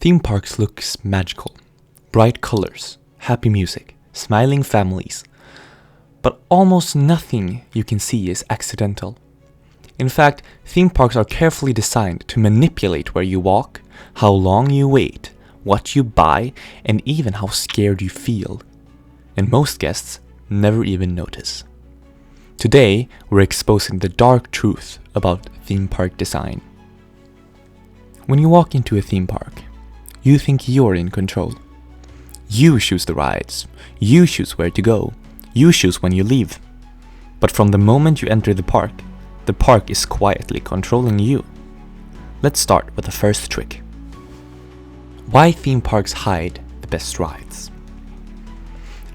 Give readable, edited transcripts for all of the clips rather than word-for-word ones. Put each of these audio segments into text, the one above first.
Theme parks look magical. Bright colors, happy music, smiling families. But almost nothing you can see is accidental. In fact, theme parks are carefully designed to manipulate where you walk, how long you wait, what you buy, and even how scared you feel. And most guests never even notice. Today, we're exposing the dark truth about theme park design. When you walk into a theme park, you think you're in control. You choose the rides, you choose where to go, you choose when you leave. But from the moment you enter the park is quietly controlling you. Let's start with the first trick. Why theme parks hide the best rides.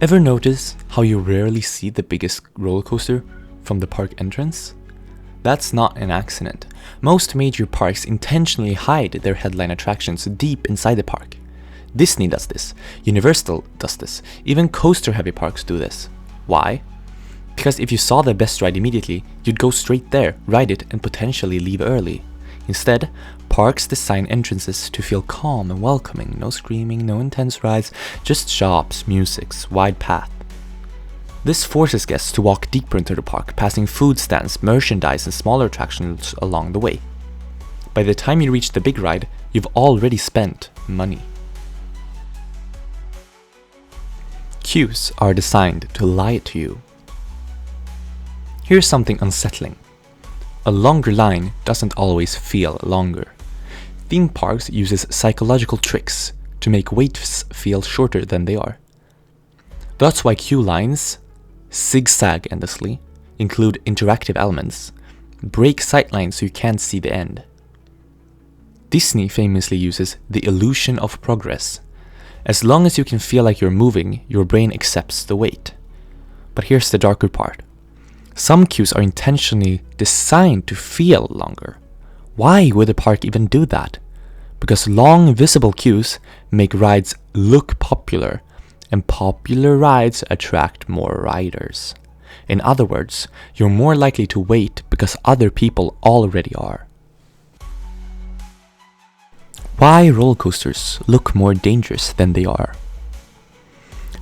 Ever notice how you rarely see the biggest roller coaster from the park entrance? That's not an accident. Most major parks intentionally hide their headline attractions deep inside the park. Disney does this, Universal does this, even coaster-heavy parks do this. Why? Because if you saw the best ride immediately, you'd go straight there, ride it, and potentially leave early. Instead, parks design entrances to feel calm and welcoming. No screaming, no intense rides, just shops, music, wide path. This forces guests to walk deeper into the park, passing food stands, merchandise, and smaller attractions along the way. By the time you reach the big ride, you've already spent money. Queues are designed to lie to you. Here's something unsettling. A longer line doesn't always feel longer. Theme parks uses psychological tricks to make waits feel shorter than they are. That's why queue lines zigzag endlessly, include interactive elements, break sightlines so you can't see the end. Disney famously uses the illusion of progress. As long as you can feel like you're moving, your brain accepts the wait. But here's the darker part. Some queues are intentionally designed to feel longer. Why would a park even do that? Because long, visible queues make rides look popular, and popular rides attract more riders. In other words, you're more likely to wait because other people already are. Why roller coasters look more dangerous than they are?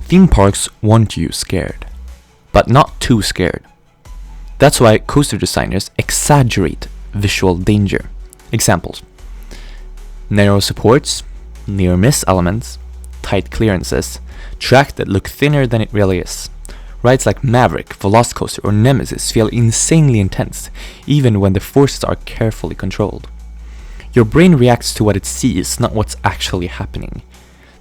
Theme parks want you scared, but not too scared. That's why coaster designers exaggerate visual danger. Examples: narrow supports, near-miss elements, tight clearances, track that look thinner than it really is. Rides like Maverick, Velocicoaster, or Nemesis feel insanely intense, even when the forces are carefully controlled. Your brain reacts to what it sees, not what's actually happening.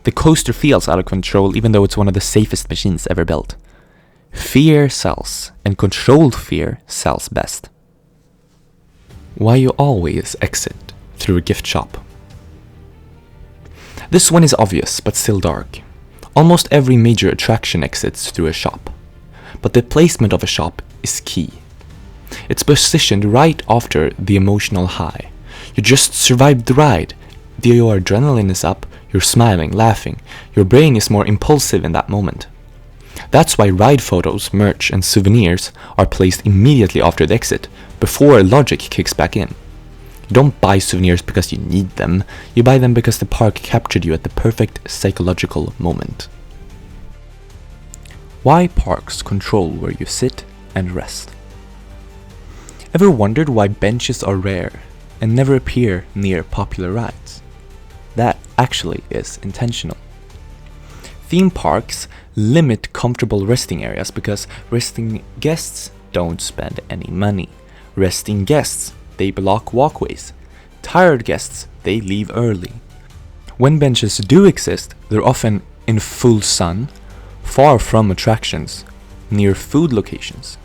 The coaster feels out of control even though it's one of the safest machines ever built. Fear sells, and controlled fear sells best. Why you always exit through a gift shop. This one is obvious, but still dark. Almost every major attraction exits through a shop. But the placement of a shop is key. It's positioned right after the emotional high. You just survived the ride. Your adrenaline is up, you're smiling, laughing. Your brain is more impulsive in that moment. That's why ride photos, merch, and souvenirs are placed immediately after the exit, before logic kicks back in. You don't buy souvenirs because you need them, you buy them because the park captured you at the perfect psychological moment. Why parks control where you sit and rest. Ever wondered why benches are rare and never appear near popular rides? That actually is intentional. Theme parks limit comfortable resting areas because resting guests don't spend any money. Resting guests, they block walkways. Tired guests, they leave early. When benches do exist, they're often in full sun, far from attractions, near food locations.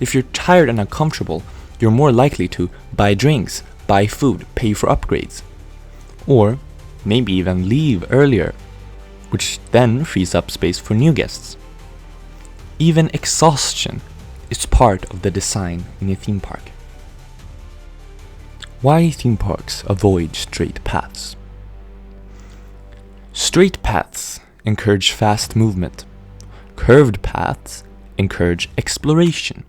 If you're tired and uncomfortable, you're more likely to buy drinks, buy food, pay for upgrades. Or maybe even leave earlier, which then frees up space for new guests. Even exhaustion is part of the design in a theme park. Why theme parks avoid straight paths. Straight paths encourage fast movement. Curved paths encourage exploration.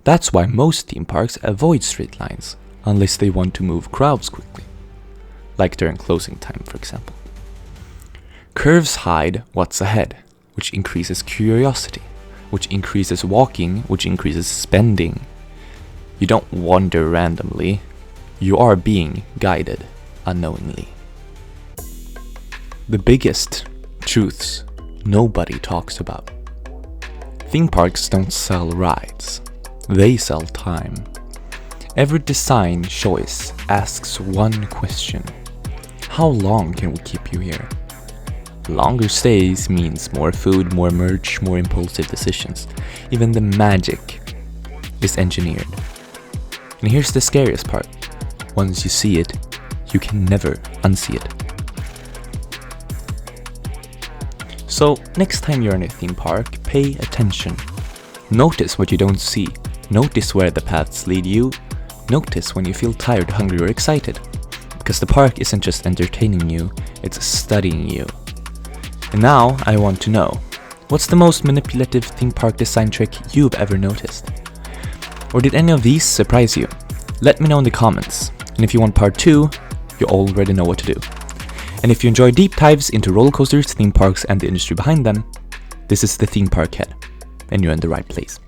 That's why most theme parks avoid straight lines, unless they want to move crowds quickly. like during closing time, for example. Curves hide what's ahead, which increases curiosity, which increases walking, which increases spending. You don't wander randomly, you are being guided unknowingly. The biggest truths nobody talks about. Theme parks don't sell rides, they sell time. Every design choice asks one question: how long can we keep you here? Longer stays means more food, more merch, more impulsive decisions. Even the magic is engineered. And here's the scariest part. Once you see it, you can never unsee it. So next time you're in a theme park, pay attention. Notice what you don't see. Notice where the paths lead you. Notice when you feel tired, hungry, or excited. Because the park isn't just entertaining you, it's studying you. And now I want to know, what's the most manipulative theme park design trick you've ever noticed? Or did any of these surprise you? Let me know in the comments. And if you want part 2, you already know what to do. And if you enjoy deep dives into roller coasters, theme parks, and the industry behind them, this is the Theme Park Head, and you're in the right place.